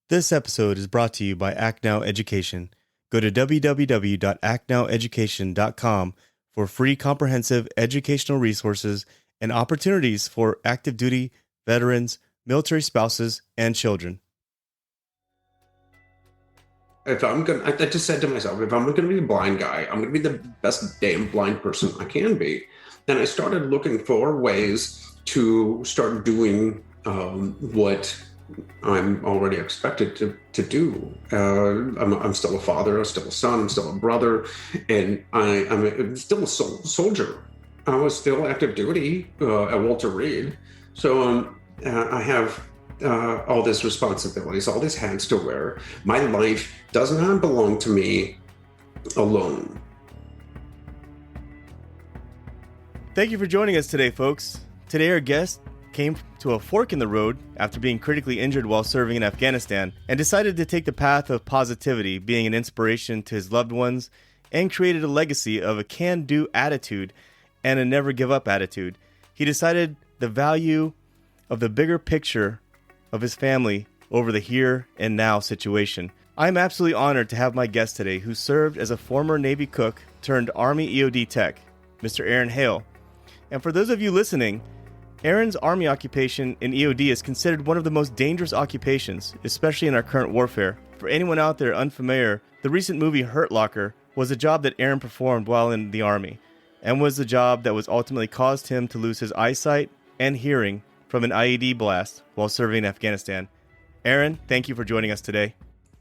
This episode is brought to you by Act Now Education. Go to www.actnoweducation.com for free comprehensive educational resources and opportunities for active duty, veterans, military spouses, and children. If I'm gonna, I just said to myself, if I'm going to be a blind guy, I'm going to be the best damn blind person I can be. And I started looking for ways to start doing what I'm already expected to do. I'm still a father, I'm still a son, I'm still a brother, and I'm still a soldier. I was still active duty at Walter Reed. So I have all these responsibilities, all these hats to wear. My life does not belong to me alone. Thank you for joining us today, folks. Today our guest came to a fork in the road after being critically injured while serving in Afghanistan and decided to take the path of positivity, being an inspiration to his loved ones, and created a legacy of a can-do attitude and a never-give-up attitude. He decided the value of the bigger picture of his family over the here and now situation. I'm absolutely honored to have my guest today who served as a former Navy cook turned Army EOD Tech, Mr. Aaron Hale. And for those of you listening, Aaron's Army occupation in EOD is considered one of the most dangerous occupations, especially in our current warfare. For anyone out there unfamiliar, the recent movie Hurt Locker was a job that Aaron performed while in the Army, and was the job that was ultimately caused him to lose his eyesight and hearing from an IED blast while serving in Afghanistan. Aaron, thank you for joining us today.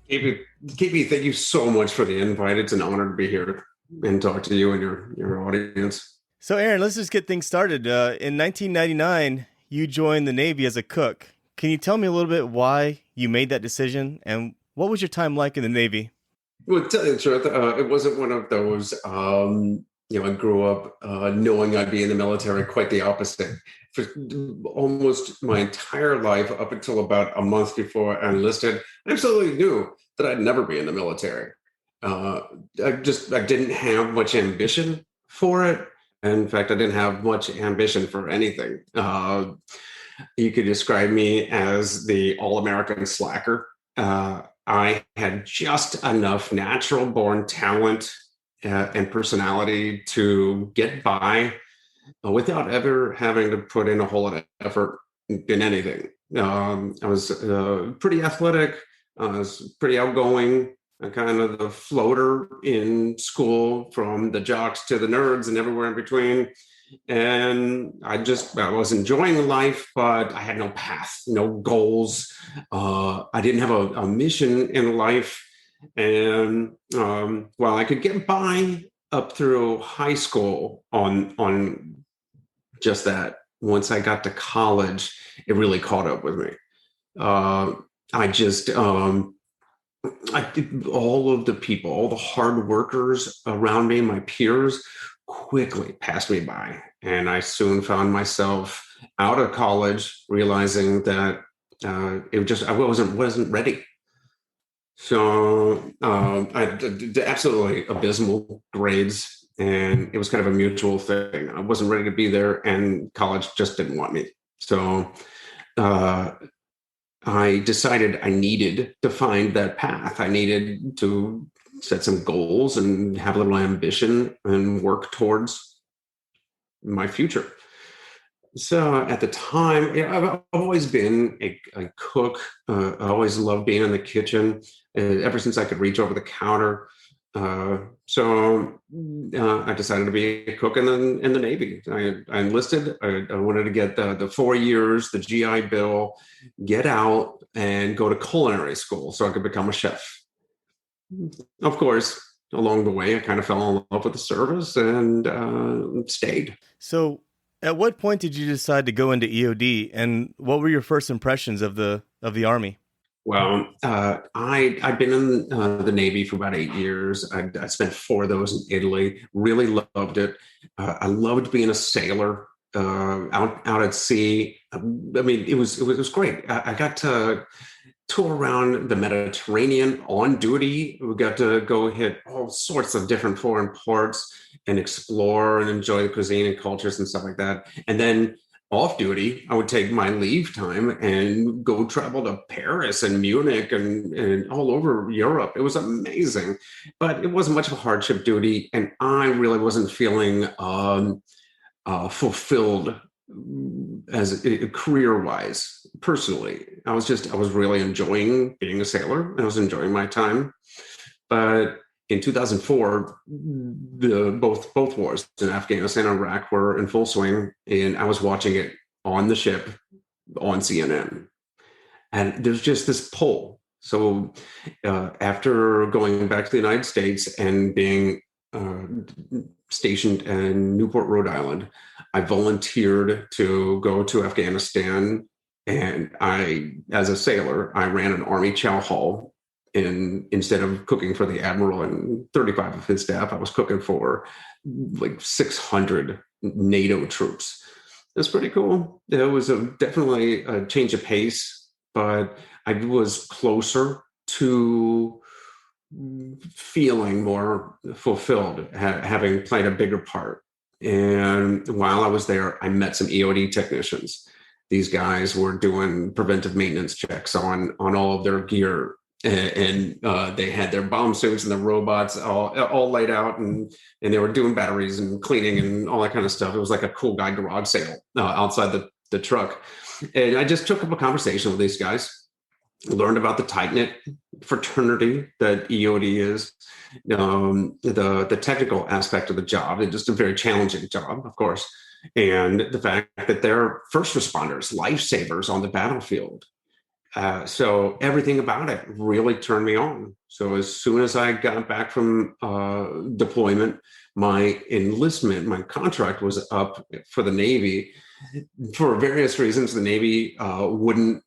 KB, thank you so much for the invite. It's an honor to be here and talk to you and your audience. So Aaron, let's just get things started. In 1999, you joined the Navy as a cook. Can you tell me a little bit why you made that decision, and what was your time like in the Navy? Well, to tell you the truth, it wasn't one of those, I grew up knowing I'd be in the military, quite the opposite. For almost my entire life, up until about a month before I enlisted, I absolutely knew that I'd never be in the military. I didn't have much ambition for it. In fact, I didn't have much ambition for anything. You could describe me as the all-American slacker. I had just enough natural-born talent and personality to get by without ever having to put in a whole lot of effort in anything. I was pretty athletic. I was pretty outgoing. Kind of the floater in school, from the jocks to the nerds and everywhere in between. And I was enjoying life, but I had no path, no goals. I didn't have a mission in life. And while I could get by up through high school on just that, once I got to college, it really caught up with me. All of the people, all the hard workers around me, my peers, quickly passed me by. And I soon found myself out of college, realizing that I wasn't ready. So I had absolutely abysmal grades, and it was kind of a mutual thing. I wasn't ready to be there, and college just didn't want me. So I decided I needed to find that path. I needed to set some goals and have a little ambition and work towards my future. So at the time, I've always been a cook. I always loved being in the kitchen, ever since I could reach over the counter. So I decided to be a cook in the Navy. I enlisted. I wanted to get the 4 years, the GI Bill, get out and go to culinary school so I could become a chef. Of course, along the way, I kind of fell in love with the service and stayed. So at what point did you decide to go into EOD, and what were your first impressions of the Army? Well, I'd been in the Navy for about 8 years. I spent 4 of those in Italy. Really loved it. I loved being a sailor out at sea. I mean, it was great. I got to tour around the Mediterranean on duty. We got to go hit all sorts of different foreign ports and explore and enjoy the cuisine and cultures and stuff like that. And then off duty, I would take my leave time and go travel to Paris and Munich and all over Europe. It was amazing, but it wasn't much of a hardship duty. And I really wasn't feeling fulfilled as career wise, personally. I was really enjoying being a sailor. I was enjoying my time. But in 2004, both wars in Afghanistan and Iraq were in full swing, and I was watching it on the ship on CNN. And there's just this pull. So after going back to the United States and being uh, stationed in Newport, Rhode Island, I volunteered to go to Afghanistan. And as a sailor, I ran an Army chow hall. And instead of cooking for the admiral and 35 of his staff, I was cooking for like 600 NATO troops. That's pretty cool. It was definitely a change of pace, but I was closer to feeling more fulfilled, having played a bigger part. And while I was there, I met some EOD technicians. These guys were doing preventive maintenance checks on all of their gear, and they had their bomb suits and the robots all laid out, and they were doing batteries and cleaning and all that kind of stuff. It was like a cool guy garage sale outside the truck. And I just took up a conversation with these guys, learned about the tight-knit fraternity that EOD is, the technical aspect of the job, and just a very challenging job, of course, and the fact that they're first responders, lifesavers on the battlefield. So everything about it really turned me on. So as soon as I got back from deployment, my enlistment, my contract was up for the Navy. For various reasons, the Navy wouldn't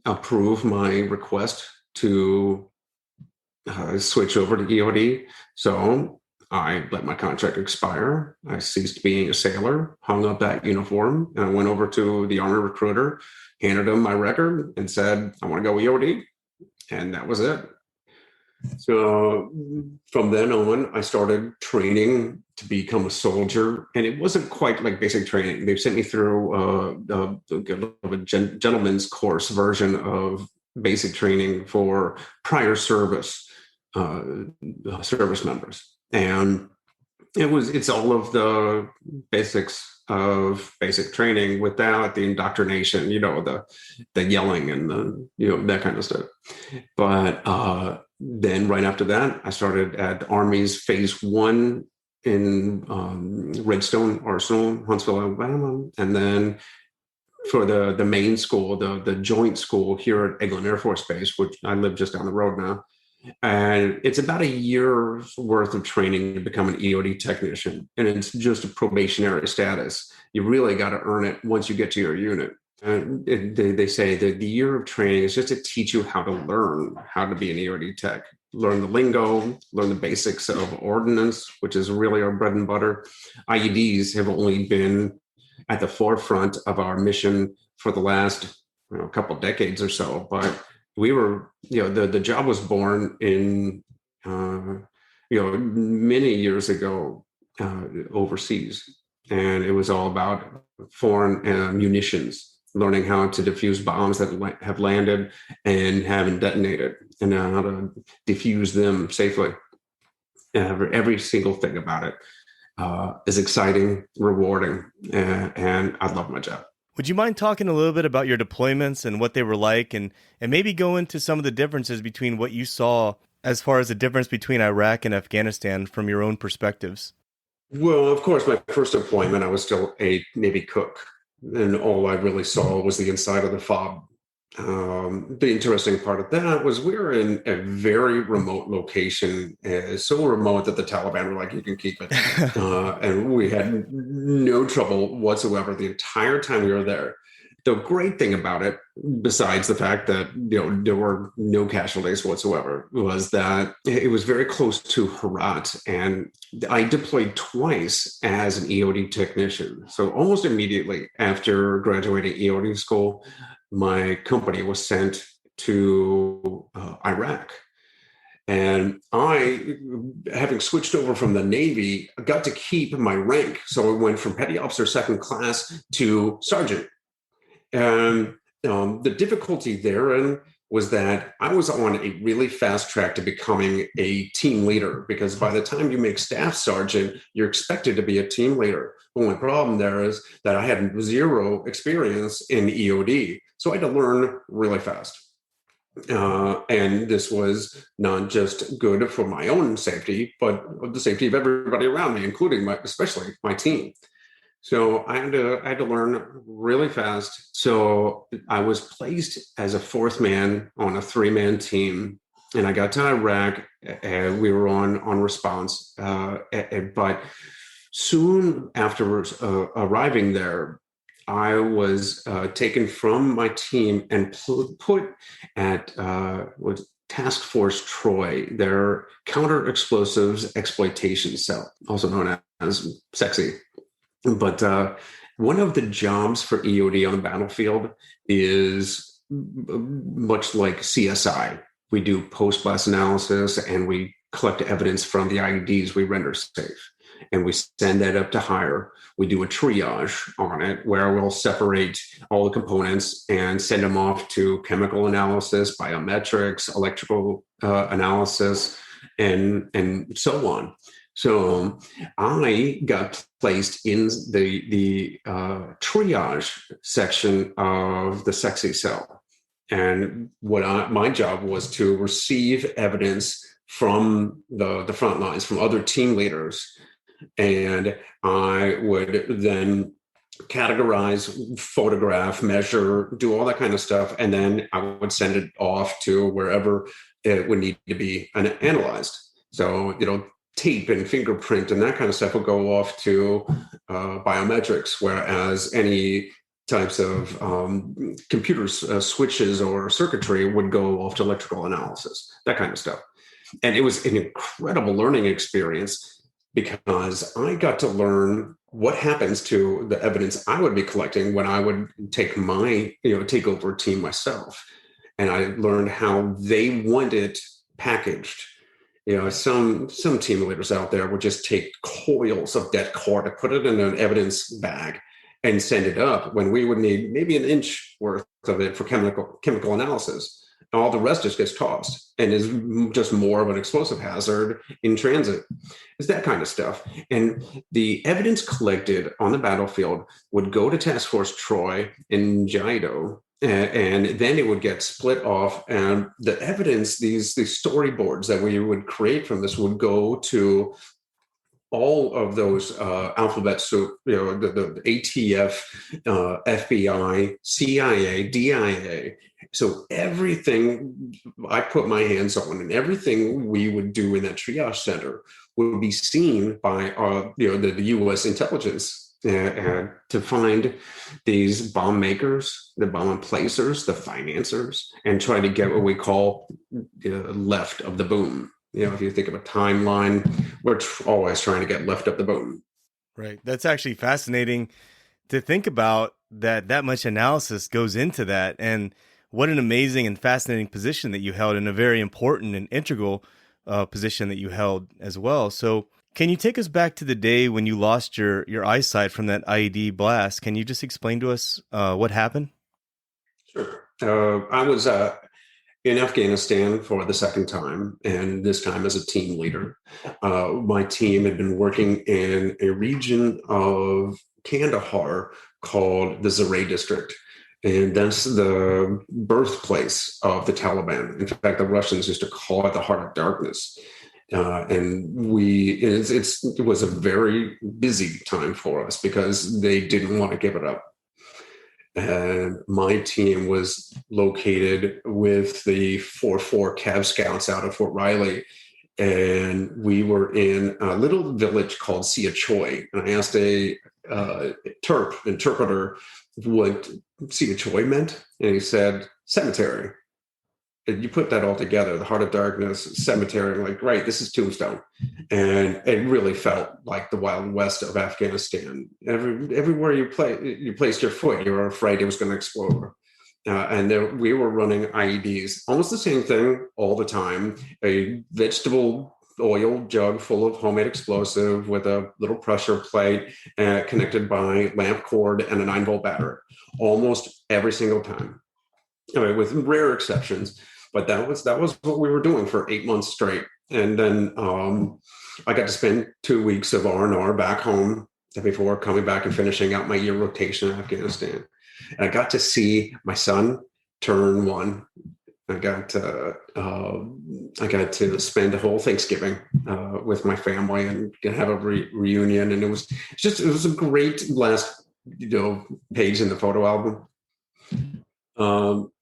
approve my request to switch over to EOD. So I let my contract expire. I ceased being a sailor, hung up that uniform, and I went over to the Army recruiter, handed him my record, and said, I want to go EOD. And that was it. So from then on, I started training to become a soldier. And it wasn't quite like basic training. They sent me through a gentleman's course version of basic training for prior service members. And it's all of the basics of basic training without the indoctrination, the yelling and that kind of stuff. But then right after that, I started at Army's Phase 1 in Redstone Arsenal, Huntsville, Alabama. And then for the main school, the joint school here at Eglin Air Force Base, which I live just down the road now. And it's about a year's worth of training to become an EOD technician. And it's just a probationary status. You really got to earn it once you get to your unit. And they say that the year of training is just to teach you how to learn how to be an EOD tech, learn the lingo, learn the basics of ordnance, which is really our bread and butter. IEDs have only been at the forefront of our mission for the last couple of decades or so, but we were, the job was born in, many years ago overseas. And it was all about foreign munitions, learning how to defuse bombs that have landed and haven't detonated, and how to defuse them safely. Every single thing about it is exciting, rewarding, and I love my job. Would you mind talking a little bit about your deployments and what they were like, and maybe go into some of the differences between what you saw as far as the difference between Iraq and Afghanistan from your own perspectives? Well, of course, my first deployment, I was still a Navy cook, and all I really saw was the inside of the fob. The interesting part of that was we were in a very remote location, so remote that the Taliban were like, you can keep it. And we had no trouble whatsoever the entire time we were there. The great thing about it, besides the fact that there were no casualties whatsoever, was that it was very close to Herat, and I deployed twice as an EOD technician. So almost immediately after graduating EOD school, my company was sent to Iraq. And I, having switched over from the Navy, got to keep my rank. So I went from petty officer second class to sergeant. And the difficulty therein was that I was on a really fast track to becoming a team leader, because by the time you make staff sergeant, you're expected to be a team leader. The only problem there is that I had zero experience in EOD. So I had to learn really fast. And this was not just good for my own safety, but the safety of everybody around me, including especially my team. So I had to learn really fast. So I was placed as a fourth man on a 3-man team, and I got to Iraq. We were on response, but soon after arriving there, I was taken from my team and put at Task Force Troy, their counter explosives exploitation cell, also known as SEXY. But one of the jobs for EOD on the battlefield is much like CSI. We do post-blast analysis and we collect evidence from the IEDs we render safe. And we send that up to higher. We do a triage on it where we'll separate all the components and send them off to chemical analysis, biometrics, electrical analysis, and so on. So I got placed in the triage section of the SEXY cell. And my job was to receive evidence from the front lines, from other team leaders. And I would then categorize, photograph, measure, do all that kind of stuff. And then I would send it off to wherever it would need to be analyzed. So, tape and fingerprint and that kind of stuff will go off to biometrics, whereas any types of computers, switches or circuitry would go off to electrical analysis, that kind of stuff. And it was an incredible learning experience because I got to learn what happens to the evidence I would be collecting when I would take take over a team myself. And I learned how they want it packaged. Some team leaders out there would just take coils of dead core to put it in an evidence bag and send it up when we would need maybe an inch worth of it for chemical analysis. All the rest just gets tossed and is just more of an explosive hazard in transit. It's that kind of stuff. And the evidence collected on the battlefield would go to Task Force Troy in JIDO, and then it would get split off. And the evidence, these storyboards that we would create from this would go to all of those alphabet soup, the ATF, FBI, CIA, DIA. So everything I put my hands on and everything we would do in that triage center would be seen by the U.S. intelligence to find these bomb makers, the bomb placers, the financiers, and try to get what we call left of the boom. If you think of a timeline, we're always trying to get left of the boom. Right. That's actually fascinating to think about, that much analysis goes into that. And what an amazing and fascinating position that you held, and a very important and integral position that you held as well. So can you take us back to the day when you lost your eyesight from that IED blast? Can you just explain to us what happened? Sure. I was in Afghanistan for the second time, and this time as a team leader. My team had been working in a region of Kandahar called the Zaray district. And that's the birthplace of the Taliban. In fact, the Russians used to call it the heart of darkness. And it was a very busy time for us because they didn't want to give it up. And my team was located with the 4-4 Cav Scouts out of Fort Riley. And we were in a little village called Sia Choi. And I asked a Terp interpreter what Sia Choi meant. And he said, cemetery. And you put that all together, the heart of darkness, cemetery, like, right, this is Tombstone. And it really felt like the Wild West of Afghanistan. Everywhere you placed your foot, you were afraid it was going to explode. we were running IEDs, almost the same thing all the time. A vegetable oil jug full of homemade explosive with a little pressure plate connected by lamp cord and a 9-volt battery, almost every single time. I mean, with rare exceptions, but that was what we were doing for 8 months straight. And then I got to spend 2 weeks of R&R back home before coming back and finishing out my year rotation in Afghanistan. And I got to see my son turn 1. I got to spend a whole Thanksgiving with my family and have a reunion, and it was a great last page in the photo album.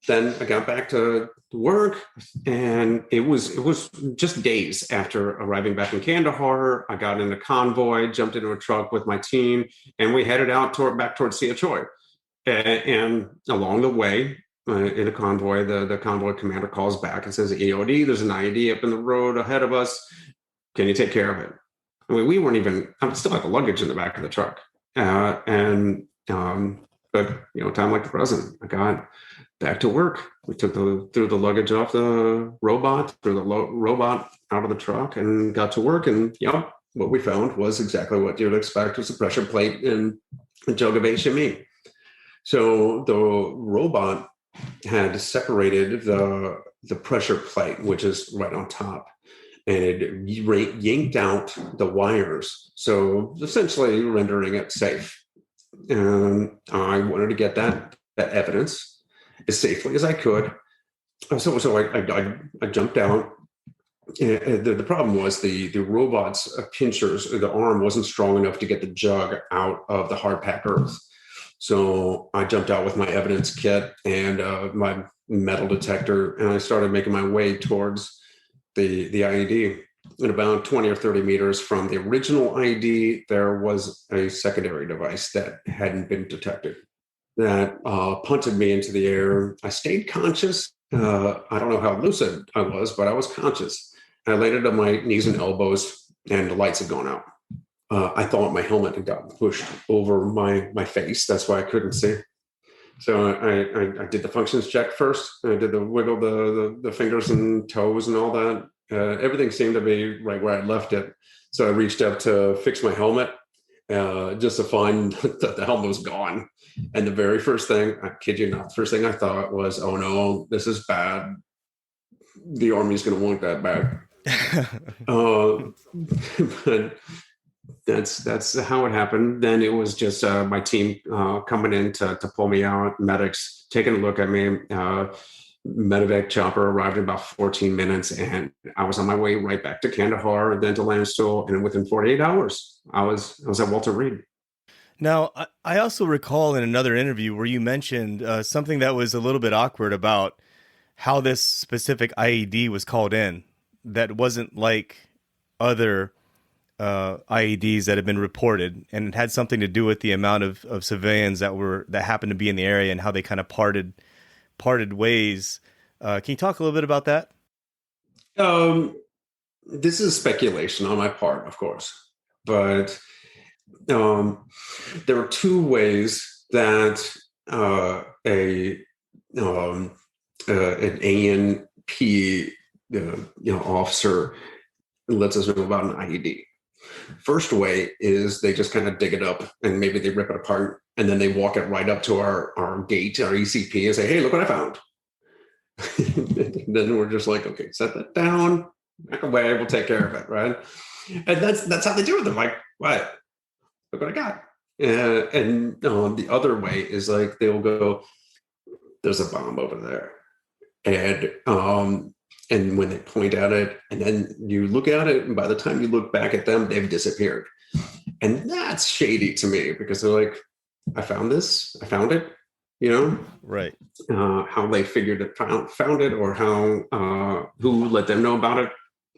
Then I got back to work, and it was just days after arriving back in Kandahar. I got in a convoy, jumped into a truck with my team, and we headed out back towards Sia Choi. And along the way, in a convoy, the convoy commander calls back and says, EOD, there's an IED up in the road ahead of us. Can you take care of it? I mean, we weren't even, I still had the luggage in the back of the truck. But time like the present, I got back to work. We threw the luggage off the robot, threw the robot out of the truck, and got to work. And what we found was exactly what you'd expect: was a pressure plate and a jug of HME. So the robot had separated the pressure plate, which is right on top, and it yanked out the wires, so essentially rendering it safe. And I wanted to get that evidence as safely as I could. So I jumped out. The problem was the robot's pinchers, the arm wasn't strong enough to get the jug out of the hard packed earth. So I jumped out with my evidence kit and my metal detector, and I started making my way towards the IED. And about 20 or 30 meters from the original IED, there was a secondary device that hadn't been detected that punted me into the air. I stayed conscious. I don't know how lucid I was, but I was conscious. I landed on my knees and elbows, and the lights had gone out. I thought my helmet had gotten pushed over my face. That's why I couldn't see. So I did the functions check first. I did the wiggle, the fingers and toes and all that. Everything seemed to be right where I left it. So I reached up to fix my helmet just to find that the helmet was gone. And the very first thing, I kid you not, first thing I thought was, oh no, this is bad. The Army's going to want that back. But that's how it happened. Then it was just my team coming in to pull me out, medics taking a look at me. Medevac chopper arrived in about 14 minutes, and I was on my way right back to Kandahar and then to Landstuhl. And within 48 hours, I was at Walter Reed. Now, I also recall in another interview where you mentioned something that was a little bit awkward about how this specific IED was called in, that wasn't like other IEDs that have been reported, and it had something to do with the amount of civilians that happened to be in the area and how they kind of parted ways. Can you talk a little bit about that? This is speculation on my part, of course, but there are two ways that an ANP officer lets us know about an IED. First way is they just kind of dig it up and maybe they rip it apart, and then they walk it right up to our gate, our ECP, and say, hey, look what I found. Then we're just like, okay, set that down, back away, we'll take care of it, right? And that's how they do it. They're like, what? Look what I got. And the other way is like they'll go, there's a bomb over there. And when they point at it, and then you look at it, and by the time you look back at them, they've disappeared. And that's shady to me, because they're like, I found it, Right. How they figured it, found it, or how, who let them know about it,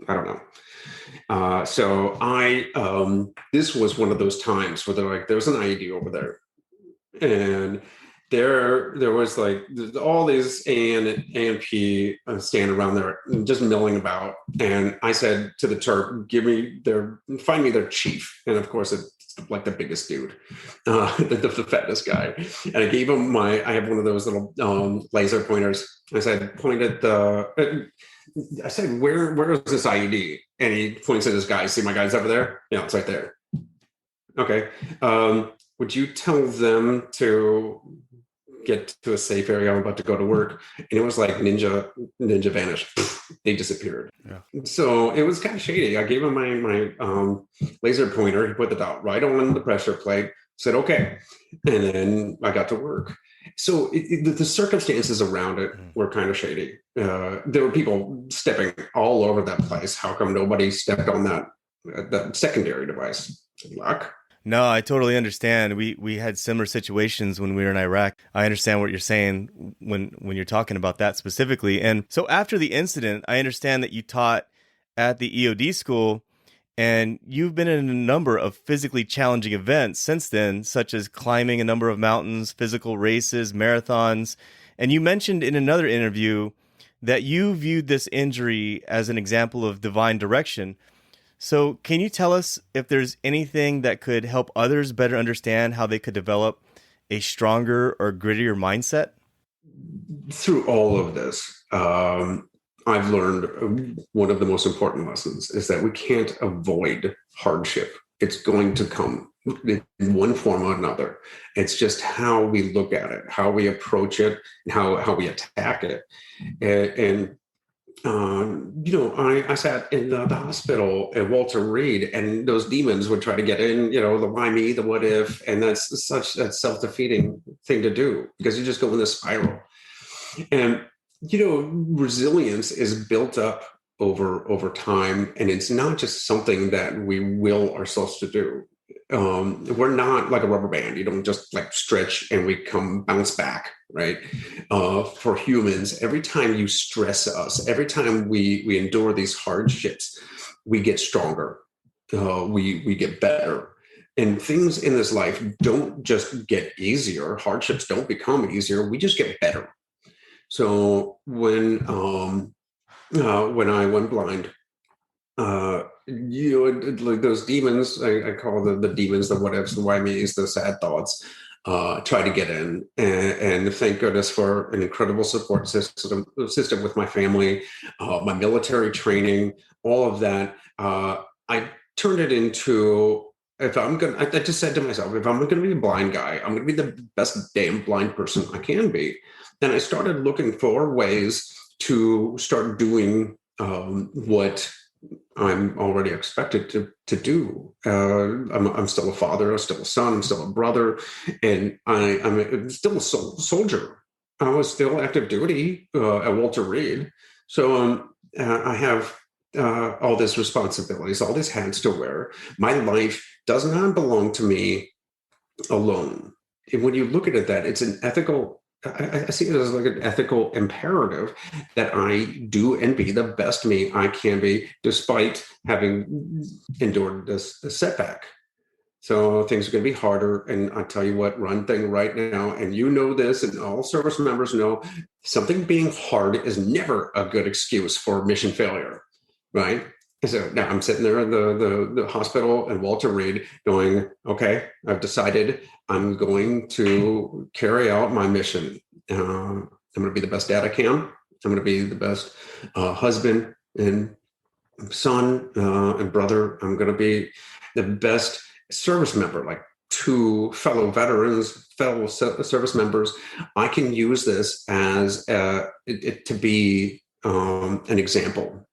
I don't know. So this was one of those times where they're like, there's an IED over there. And there was like all these A&P standing around there just milling about. And I said to the Terp, find me their chief. And of course, it's like the biggest dude, the fattest guy. And I gave him I have one of those little laser pointers. I said, I said, where is this IED? And he points at his guy. See my guys over there? Yeah, it's right there. Okay. Would you tell them to get to a safe area? I'm about to go to work. And it was like ninja vanished. They disappeared. Yeah. So it was kind of shady. I gave him my laser pointer. He put the dot right on the pressure plate, said, okay. And then I got to work. So the circumstances around it were kind of shady. There were people stepping all over that place. How come nobody stepped on that secondary device? Luck. No, I totally understand. We had similar situations when we were in Iraq. I understand what you're saying when you're talking about that specifically. And so after the incident, I understand that you taught at the EOD school, and you've been in a number of physically challenging events since then, such as climbing a number of mountains, physical races, marathons. And you mentioned in another interview that you viewed this injury as an example of divine direction. So can you tell us if there's anything that could help others better understand how they could develop a stronger or grittier mindset? Through all of this, I've learned one of the most important lessons is that we can't avoid hardship. It's going to come in one form or another. It's just how we look at it, how we approach it, and how we attack it. I sat in the hospital at Walter Reed, and those demons would try to get in, the why me, the what if, and that's self-defeating thing to do, because you just go in this spiral. And, resilience is built up over time, and it's not just something that we will ourselves to do. We're not like a rubber band. You don't just like stretch and we bounce back, right? For humans, every time you stress us, every time we endure these hardships, we get stronger. We get better. And things in this life don't just get easier. Hardships don't become easier. We just get better. So when I went blind, like those demons, I call the demons, the what ifs, the why me's, the sad thoughts, try to get in. And thank goodness for an incredible support system with my family, my military training, all of that. I turned it into, I just said to myself, if I'm going to be a blind guy, I'm going to be the best damn blind person I can be. And I started looking for ways to start doing what I'm already expected to do. I'm still a father, I'm still a son, I'm still a brother, and I'm still a soldier. I was still active duty at Walter Reed. So I have all these responsibilities, all these hats to wear. My life does not belong to me alone. And when you look at it, that it's an ethical, I see it as like an ethical imperative that I do and be the best me I can be, despite having endured this setback. So things are going to be harder. And I tell you what, one thing right now, and you know this, and all service members know, something being hard is never a good excuse for mission failure, right? So now I'm sitting there in the hospital at Walter Reed going, okay, I've decided I'm going to carry out my mission. I'm going to be the best dad I can. I'm going to be the best husband and son and brother. I'm going to be the best service member, like to fellow veterans, fellow service members. I can use this as to be an example.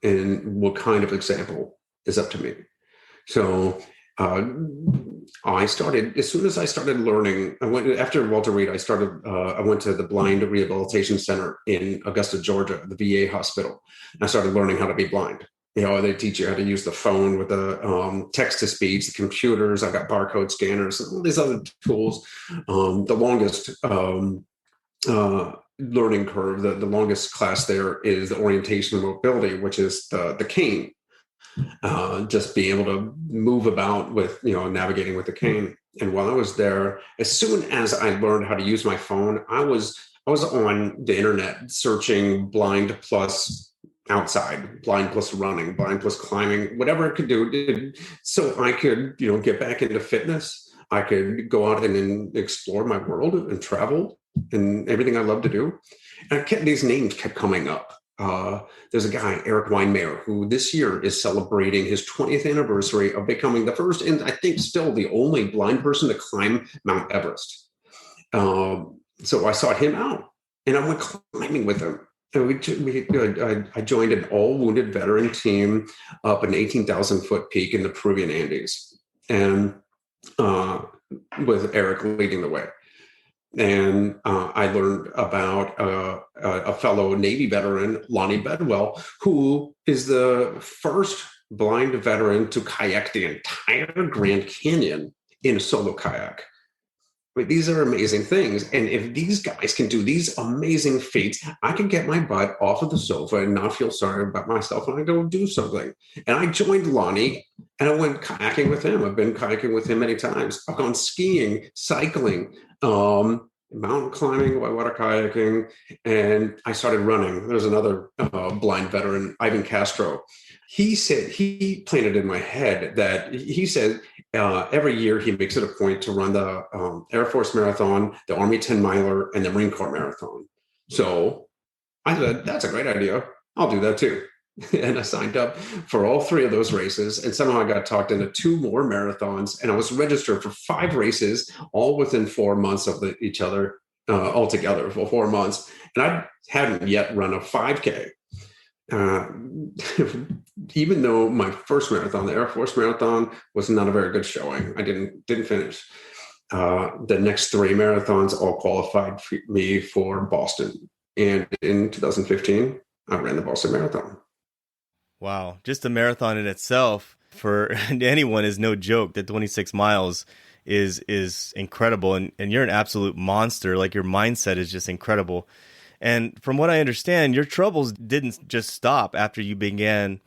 And what kind of example is up to me. So I started, as soon as I started learning, after Walter Reed, I went to the Blind Rehabilitation Center in Augusta, Georgia, the VA hospital. I started learning how to be blind. They teach you how to use the phone with the text-to-speech, the computers. I got barcode scanners, all these other tools. The longest learning curve, the longest class there is the orientation and mobility, which is the cane. Just being able to move about with, navigating with the cane. And while I was there, as soon as I learned how to use my phone, I was on the internet searching blind plus outside, blind plus running, blind plus climbing, whatever it could do, so I could, get back into fitness. I could go out and explore my world and travel and everything I love to do. And these names kept coming up. There's a guy, Eric Weinmayer, who this year is celebrating his 20th anniversary of becoming the first, and I think still the only blind person to climb Mount Everest. So I sought him out, and I went climbing with him. And I joined an all-wounded veteran team up an 18,000-foot peak in the Peruvian Andes, and with Eric leading the way. And I learned about a fellow Navy veteran, Lonnie Bedwell, who is the first blind veteran to kayak the entire Grand Canyon in a solo kayak. These are amazing things. And if these guys can do these amazing feats, I can get my butt off of the sofa and not feel sorry about myself when I go do something. And I joined Lonnie and I went kayaking with him. I've been kayaking with him many times. I've gone skiing, cycling, mountain climbing, whitewater kayaking, and I started running. There's another blind veteran, Ivan Castro. He said, he planted in my head that he said every year he makes it a point to run the Air Force Marathon, the Army 10 miler, and the Marine Corps Marathon. So I said, that's a great idea. I'll do that too. And I signed up for all three of those races. And somehow I got talked into two more marathons. And I was registered for 5 races, all within 4 months of each other, altogether for 4 months. And I hadn't yet run a 5K. Even though my first marathon, the Air Force Marathon, was not a very good showing. I didn't finish. The next 3 marathons all qualified me for Boston. And in 2015, I ran the Boston Marathon. Wow. Just the marathon in itself for anyone is no joke. The 26 miles is incredible. And you're an absolute monster. Like, your mindset is just incredible. And from what I understand, your troubles didn't just stop after you began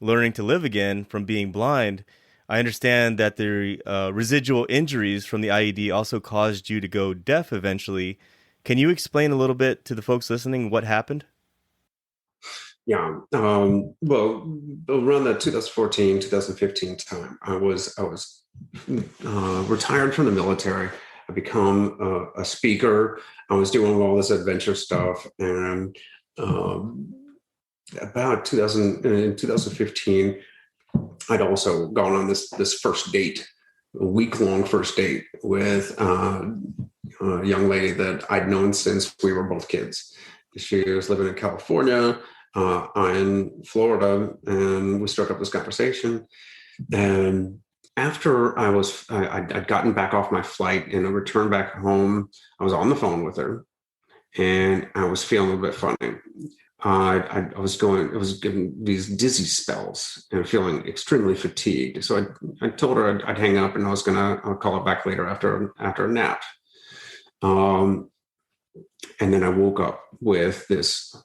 learning to live again from being blind. I understand that the residual injuries from the IED also caused you to go deaf eventually. Can you explain a little bit to the folks listening what happened? Yeah. Well, around the 2014, 2015 time, I was retired from the military. I become a speaker. I was doing all this adventure stuff, and about 2015, I'd also gone on this first date, a week-long first date with a young lady that I'd known since we were both kids. She was living in California. I'm in Florida, and we struck up this conversation. And after I'd gotten back off my flight and I returned back home, I was on the phone with her, and I was feeling a bit funny. I was giving these dizzy spells and feeling extremely fatigued. So I told her I'd hang up and I'll call her back later after a nap. And then I woke up with this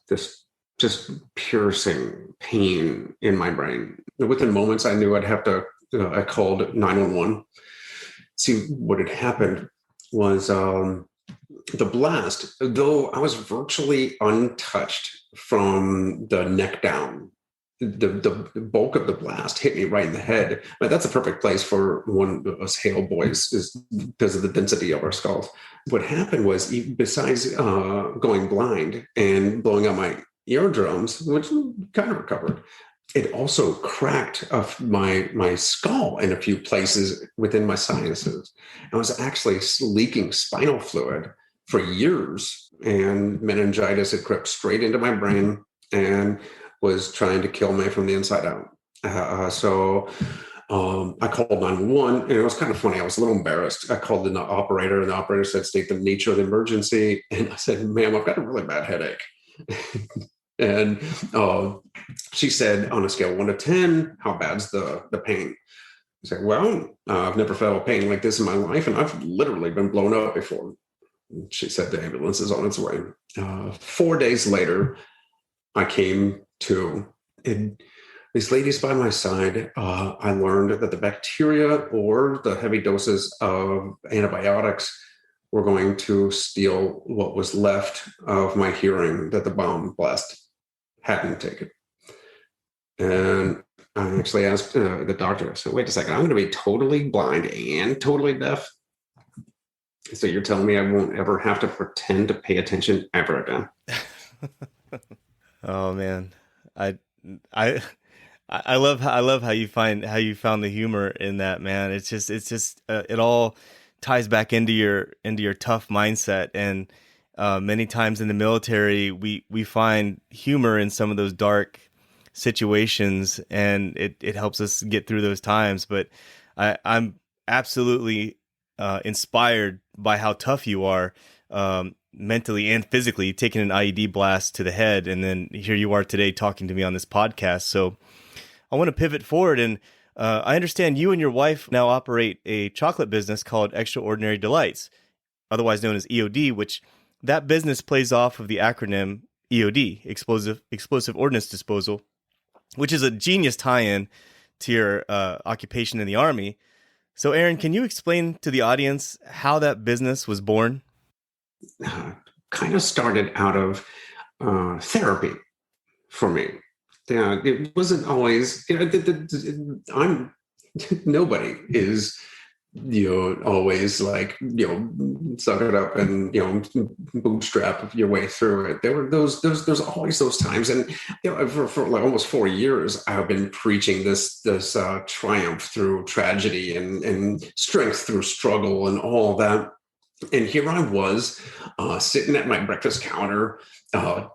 just piercing pain in my brain. Within moments, I knew I'd have to. I called 911. See, what had happened was the blast, though I was virtually untouched from the neck down, the bulk of the blast hit me right in the head. But that's a perfect place for one of us Hale boys, is because of the density of our skulls. What happened was, besides going blind and blowing out my eardrums, which kind of recovered, it also cracked my skull in a few places within my sinuses. I was actually leaking spinal fluid for years, and meningitis had crept straight into my brain and was trying to kill me from the inside out. So I called 911, and it was kind of funny. I was a little embarrassed. I called the operator, and the operator said, state the nature of the emergency. And I said, ma'am, I've got a really bad headache. And she said, on a scale of 1 to 10, how bad's the pain? I said, well, I've never felt pain like this in my life, and I've literally been blown up before. She said, the ambulance is on its way. 4 days later, I came to. And these ladies by my side, I learned that the bacteria or the heavy doses of antibiotics were going to steal what was left of my hearing that the bomb blast hadn't taken. And I actually asked the doctor, so wait a second, I'm going to be totally blind and totally deaf. So you're telling me I won't ever have to pretend to pay attention ever again? Oh man, I I I love how you found the humor in that, man. It's just it all ties back into your tough mindset, and many times in the military we find humor in some of those dark situations, and it helps us get through those times. But I'm absolutely inspired by how tough you are, mentally and physically, taking an IED blast to the head, and then here you are today talking to me on this podcast. So I want to pivot forward, and I understand you and your wife now operate a chocolate business called Extraordinary Delights, otherwise known as EOD, which that business plays off of the acronym EOD, Explosive Ordnance Disposal, which is a genius tie-in to your occupation in the Army. So, Aaron, can you explain to the audience how that business was born? Kind of started out of therapy for me. Yeah, it wasn't always, I'm, nobody is, always like, suck it up and, bootstrap your way through it. There were there's always those times. And, for like almost 4 years, I've been preaching this triumph through tragedy and strength through struggle and all that. And here I was sitting at my breakfast counter,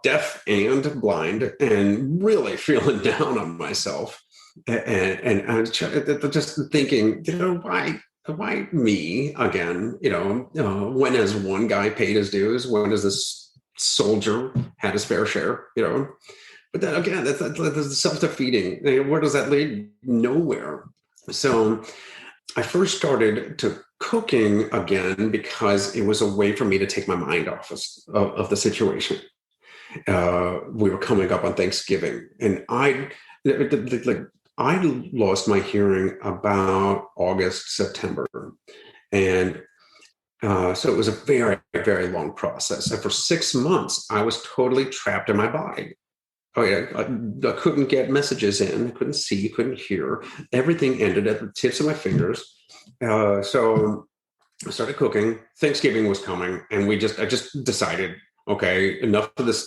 deaf and blind, and really feeling down on myself. And I was just thinking, why me again? When has one guy paid his dues? When has this soldier had his fair share? But then again, that's self-defeating. Where does that lead? Nowhere. So I first started to cooking again because it was a way for me to take my mind off of the situation. We were coming up on Thanksgiving, and I lost my hearing about August, September, and so it was a very, very long process. And for 6 months, I was totally trapped in my body. Oh yeah, I couldn't get messages in. I couldn't see, couldn't hear. Everything ended at the tips of my fingers. So I started cooking. Thanksgiving was coming, and I just decided, okay, enough of this,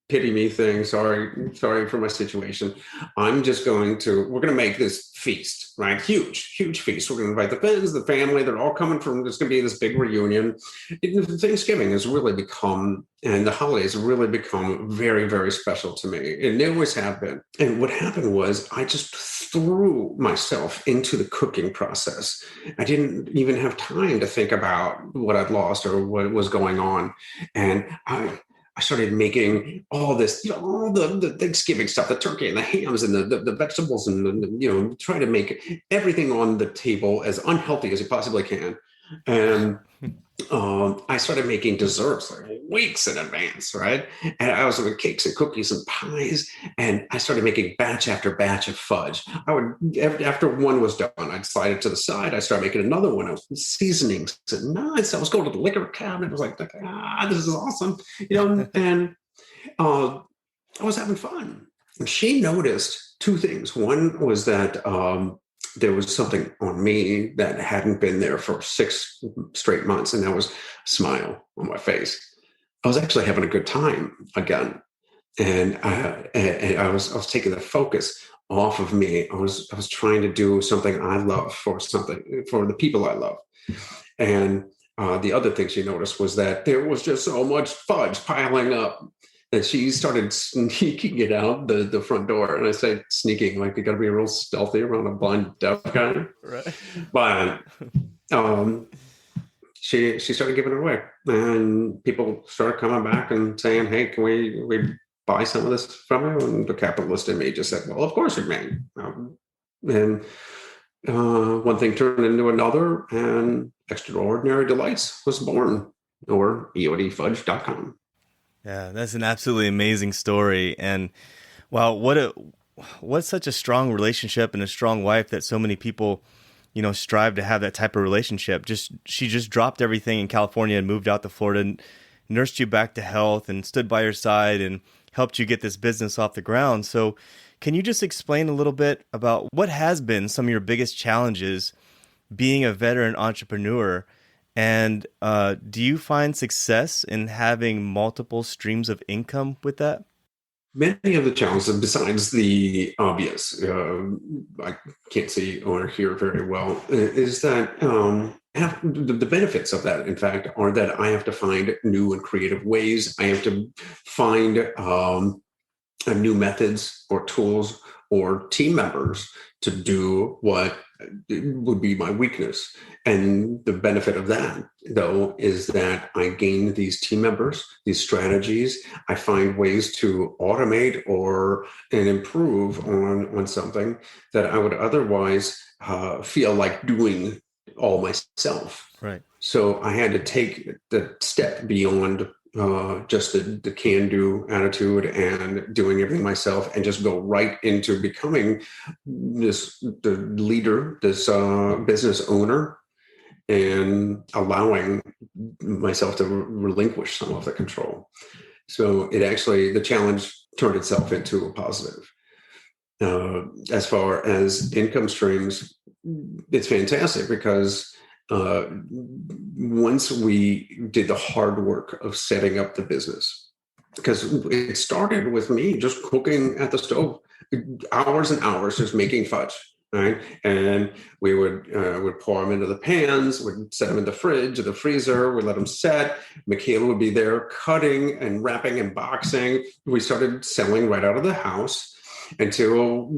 pity me thing. Sorry for my situation. We're going to make this feast, right? Huge, huge feast. We're going to invite the friends, the family. They're all coming from, there's going to be this big reunion. Thanksgiving has really become, and the holidays have really become very, very special to me. And they always have been. And what happened was I just threw myself into the cooking process. I didn't even have time to think about what I'd lost or what was going on. And I started making all this, all the Thanksgiving stuff, the turkey and the hams and the vegetables, and try to make everything on the table as unhealthy as you possibly can. And I started making desserts like weeks in advance, right? And I was making cakes and cookies and pies, and I started making batch after batch of fudge. After one was done, I'd slide it to the side. I started making another one. I was seasonings and nice. I was going to the liquor cabinet. I was like, this is awesome, and I was having fun. And she noticed two things. One was that there was something on me that hadn't been there for 6 straight months, and that was a smile on my face. I was actually having a good time again, and I was taking the focus off of me. I was trying to do something I love for the people I love, and the other thing she noticed was that there was just so much fudge piling up. And she started sneaking it out the front door. And I say sneaking, like you got to be real stealthy around a blind deaf guy. Right. But she started giving it away. And people started coming back and saying, hey, can we buy some of this from you? And the capitalist in me just said, well, of course you may. And one thing turned into another, and Extraordinary Delights was born, or EODfudge.com. Yeah, that's an absolutely amazing story. And wow, what what's such a strong relationship and a strong wife that so many people, strive to have that type of relationship. She just dropped everything in California and moved out to Florida and nursed you back to health and stood by your side and helped you get this business off the ground. So can you just explain a little bit about what has been some of your biggest challenges being a veteran entrepreneur? And do you find success in having multiple streams of income with that? Many of the challenges, besides the obvious, I can't see or hear very well, is that the benefits of that, in fact, are that I have to find new and creative ways. I have to find new methods or tools or team members to do what would be my weakness. And the benefit of that, though, is that I gain these team members, these strategies. I find ways to automate and improve on something that I would otherwise feel like doing all myself. Right. So I had to take the step beyond just the can-do attitude and doing everything myself, and just go right into becoming the leader, this business owner, and allowing myself to relinquish some of the control. So the challenge turned itself into a positive. As far as income streams, it's fantastic because once we did the hard work of setting up the business, because it started with me just cooking at the stove, hours and hours, just making fudge, right? And we would pour them into the pans, would set them in the fridge or the freezer, we'd let them set. Michaela would be there cutting and wrapping and boxing. We started selling right out of the house, until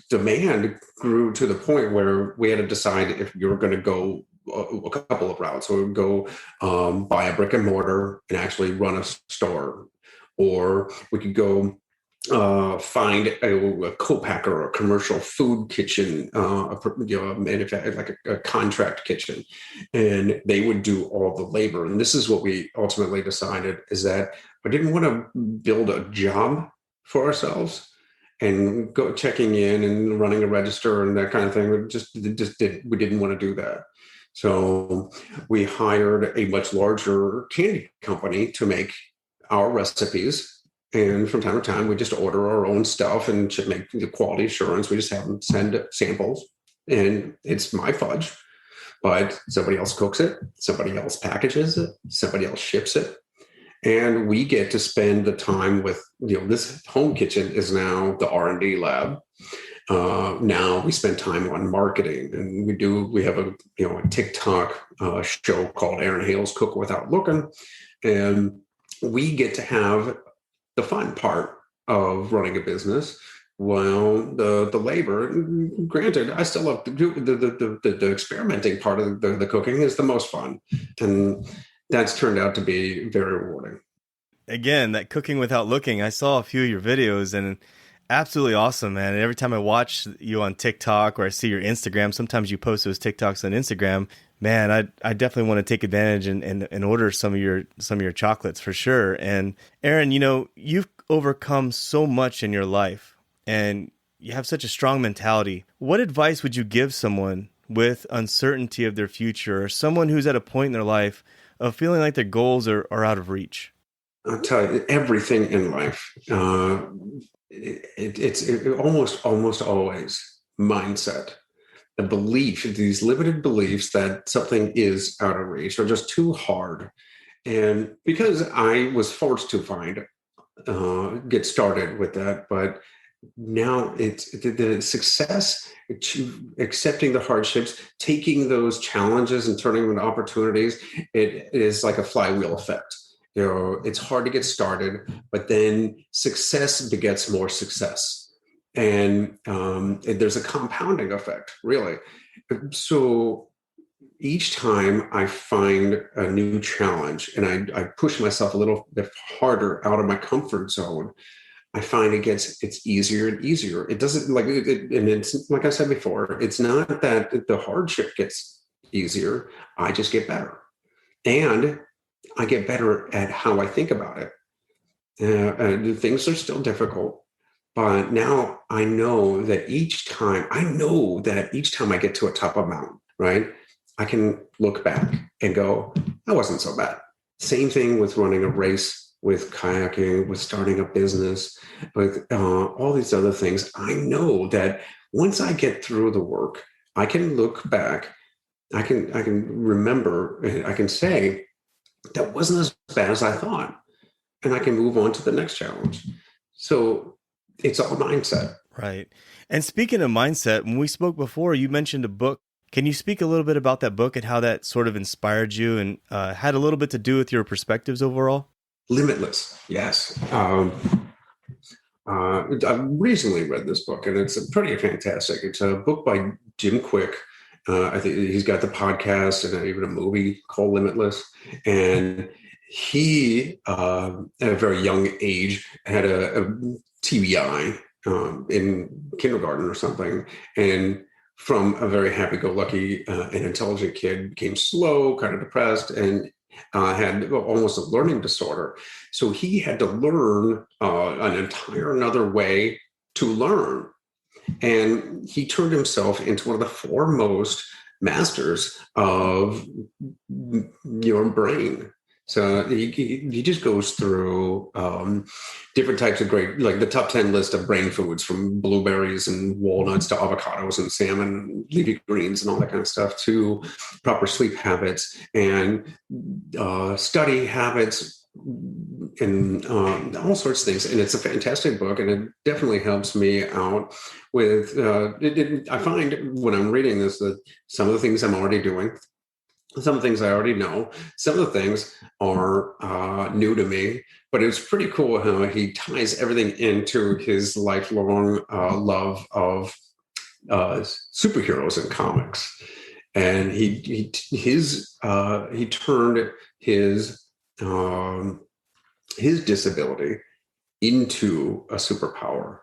demand grew to the point where we had to decide if you were going to go a couple of routes. So we would go buy a brick and mortar and actually run a store, or we could go find a co-packer or a commercial food kitchen, like a contract kitchen, and they would do all the labor. And this is what we ultimately decided, is that I didn't want to build a job for ourselves and go checking in and running a register and that kind of thing. We didn't want to do that. So we hired a much larger candy company to make our recipes. And from time to time, we just order our own stuff and should make the quality assurance. We just have them send samples, and it's my fudge, but somebody else cooks it, somebody else packages it, somebody else ships it. And we get to spend the time with, this home kitchen is now the R&D lab. Now we spend time on marketing, and we have a TikTok show called Aaron Hale's Cook Without Looking. And we get to have the fun part of running a business. Well, the labor, granted, I still love to do the experimenting part of the cooking is the most fun. And that's turned out to be very rewarding. Again, that cooking without looking, I saw a few of your videos and absolutely awesome, man. And every time I watch you on TikTok or I see your Instagram, sometimes you post those TikToks on Instagram, man, I definitely want to take advantage and order some of your chocolates for sure. And Aaron, you've overcome so much in your life and you have such a strong mentality. What advice would you give someone with uncertainty of their future, or someone who's at a point in their life of feeling like their goals are out of reach? I'll tell you, everything in life, it's almost always mindset. The belief, these limited beliefs that something is out of reach or just too hard. And because I was forced to get started with that, but now it's the success, accepting the hardships, taking those challenges and turning them into opportunities. It is like a flywheel effect. It's hard to get started, but then success begets more success. And there's a compounding effect, really. So each time I find a new challenge and I push myself a little bit harder out of my comfort zone, I find it's easier and easier. It doesn't and it's like I said before, it's not that the hardship gets easier. I just get better. And I get better at how I think about it. Things are still difficult, But now I know that each time I get to a top of a mountain, right, I can look back and go, that wasn't so bad. Same thing with running a race, with kayaking, with starting a business, with all these other things. I know that once I get through the work, I can look back, I can remember, I can say, that wasn't as bad as I thought. And I can move on to the next challenge. So it's all mindset. Right. And speaking of mindset, when we spoke before, you mentioned a book. Can you speak a little bit about that book and how that sort of inspired you and had a little bit to do with your perspectives overall? Limitless. Yes. I recently read this book, and it's pretty fantastic. It's a book by Jim Quick. I think he's got the podcast and even a movie called Limitless. And he, at a very young age, had a TBI in kindergarten or something. And from a very happy-go-lucky and intelligent kid, became slow, kind of depressed, and had almost a learning disorder. So he had to learn an entire another way to learn. And he turned himself into one of the foremost masters of your brain. So he just goes through different types of great, like the top 10 list of brain foods, from blueberries and walnuts to avocados and salmon, and leafy greens and all that kind of stuff, to proper sleep habits and study habits and all sorts of things. And it's a fantastic book, and it definitely helps me out with, I find when I'm reading this that some of the things I'm already doing, some things I already know, some of the things are new to me, but it's pretty cool how he ties everything into his lifelong love of superheroes and comics. And he turned his disability into a superpower.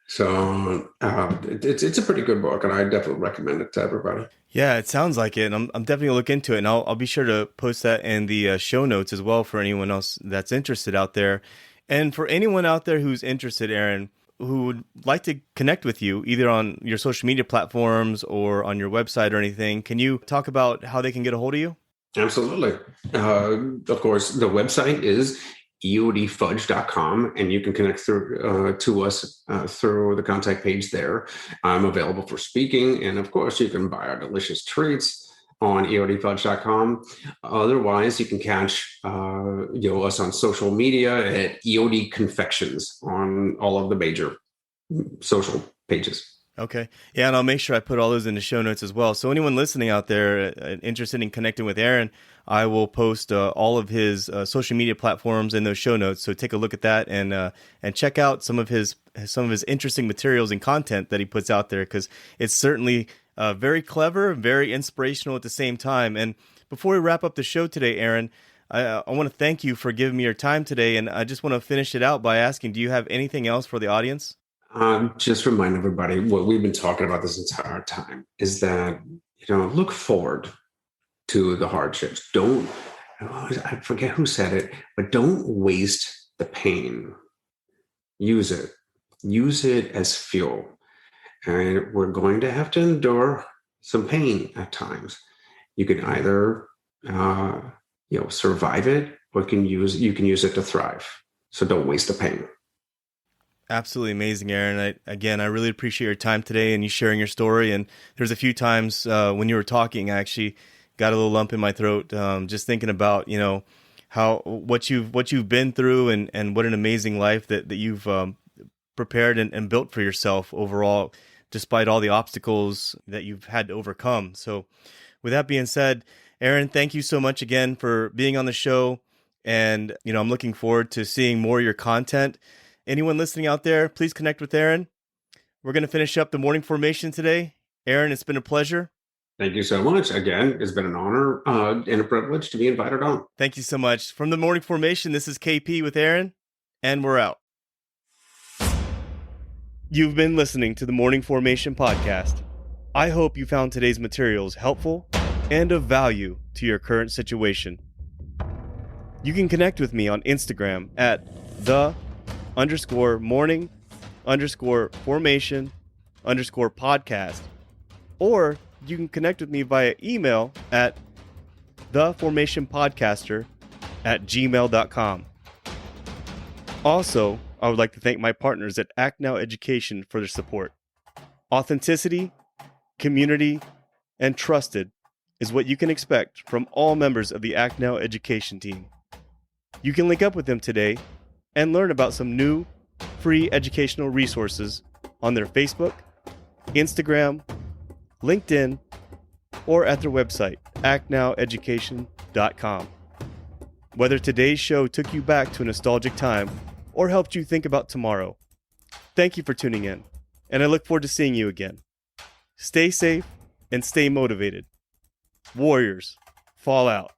So it's a pretty good book, and I definitely recommend it to everybody. Yeah, it sounds like it. And I'm definitely gonna look into it, and I'll be sure to post that in the show notes as well for anyone else that's interested out there. And for anyone out there who's interested, Aaron, who would like to connect with you either on your social media platforms or on your website or anything, can you talk about how they can get a hold of you? Absolutely. Of course, the website is eodfudge.com, and you can connect through to us through the contact page there. I'm available for speaking, and of course, you can buy our delicious treats on eodfudge.com. Otherwise, you can catch us on social media at EOD Confections on all of the major social pages. Okay. Yeah, and I'll make sure I put all those in the show notes as well. So anyone listening out there interested in connecting with Aaron, I will post all of his social media platforms in those show notes. So take a look at that and check out some of his interesting materials and content that he puts out there, because it's certainly very clever, very inspirational at the same time. And before we wrap up the show today, Aaron, I want to thank you for giving me your time today, and I just want to finish it out by asking, do you have anything else for the audience? Just remind everybody what we've been talking about this entire time is that, look forward to the hardships. I forget who said it, but don't waste the pain. Use it as fuel. And we're going to have to endure some pain at times. You can either, survive it, or you can use it to thrive. So don't waste the pain. Absolutely amazing, Aaron. I really appreciate your time today and you sharing your story. And there's a few times when you were talking, I actually got a little lump in my throat just thinking about, what you've been through and what an amazing life that you've prepared and built for yourself overall, despite all the obstacles that you've had to overcome. So with that being said, Aaron, thank you so much again for being on the show. And, I'm looking forward to seeing more of your content. Anyone listening out there, please connect with Aaron. We're going to finish up the morning formation today. Aaron, it's been a pleasure. Thank you so much. Again, it's been an honor and a privilege to be invited on. Thank you so much. From the morning formation, this is KP with Aaron, and we're out. You've been listening to the Morning Formation Podcast. I hope you found today's materials helpful and of value to your current situation. You can connect with me on Instagram at _morning_formation. _formation_podcast, or you can connect with me via email at theformationpodcaster@gmail.com. Also, I would like to thank my partners at Act Now Education for their support. Authenticity, community, and trusted is what you can expect from all members of the Act Now Education team. You can link up with them today and learn about some new, free educational resources on their Facebook, Instagram, LinkedIn, or at their website, actnoweducation.com. Whether today's show took you back to a nostalgic time or helped you think about tomorrow, thank you for tuning in, and I look forward to seeing you again. Stay safe and stay motivated. Warriors, fall out.